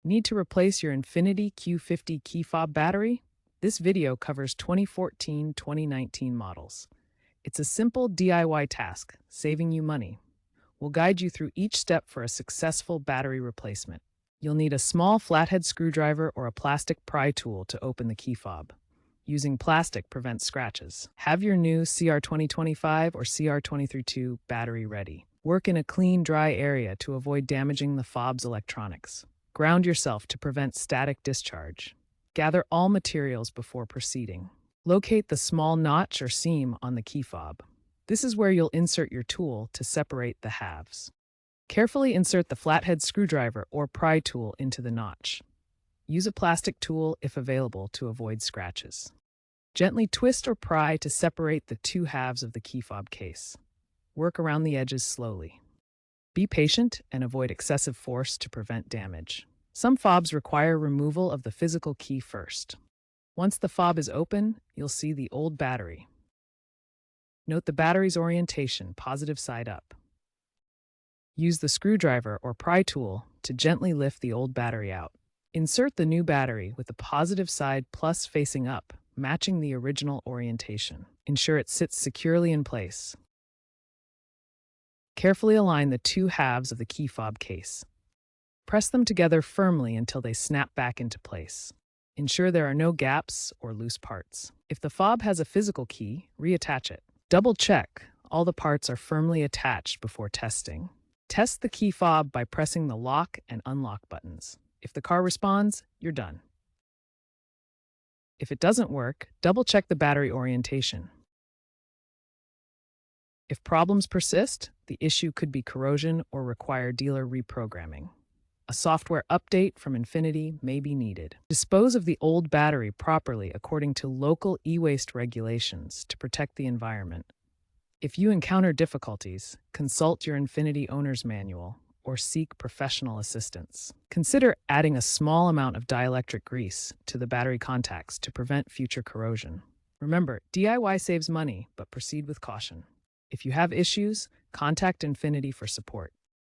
Need to replace your Infiniti Q50 key fob battery? This video covers 2014-2019 models. It's a simple DIY task, saving you money. We'll guide you through each step for a successful battery replacement. You'll need a small flathead screwdriver or a plastic pry tool to open the key fob. Using plastic prevents scratches. Have your new CR2025 or CR2032 battery ready. Work in a clean, dry area to avoid damaging the fob's electronics. Ground yourself to prevent static discharge. Gather all materials before proceeding. Locate the small notch or seam on the key fob. This is where you'll insert your tool to separate the halves. Carefully insert the flathead screwdriver or pry tool into the notch. Use a plastic tool if available to avoid scratches. Gently twist or pry to separate the two halves of the key fob case. Work around the edges slowly. Be patient and avoid excessive force to prevent damage. Some fobs require removal of the physical key first. Once the fob is open, you'll see the old battery. Note the battery's orientation, positive side up. Use the screwdriver or pry tool to gently lift the old battery out. Insert the new battery with the positive side plus facing up, matching the original orientation. Ensure it sits securely in place. Carefully align the two halves of the key fob case. Press them together firmly until they snap back into place. Ensure there are no gaps or loose parts. If the fob has a physical key, reattach it. Double check all the parts are firmly attached before testing. Test the key fob by pressing the lock and unlock buttons. If the car responds, you're done. If it doesn't work, double check the battery orientation. If problems persist, the issue could be corrosion or require dealer reprogramming. A software update from Infiniti may be needed. Dispose of the old battery properly according to local e-waste regulations to protect the environment. If you encounter difficulties, consult your Infiniti owner's manual or seek professional assistance. Consider adding a small amount of dielectric grease to the battery contacts to prevent future corrosion. Remember, DIY saves money, but proceed with caution. If you have issues, contact Infiniti for support.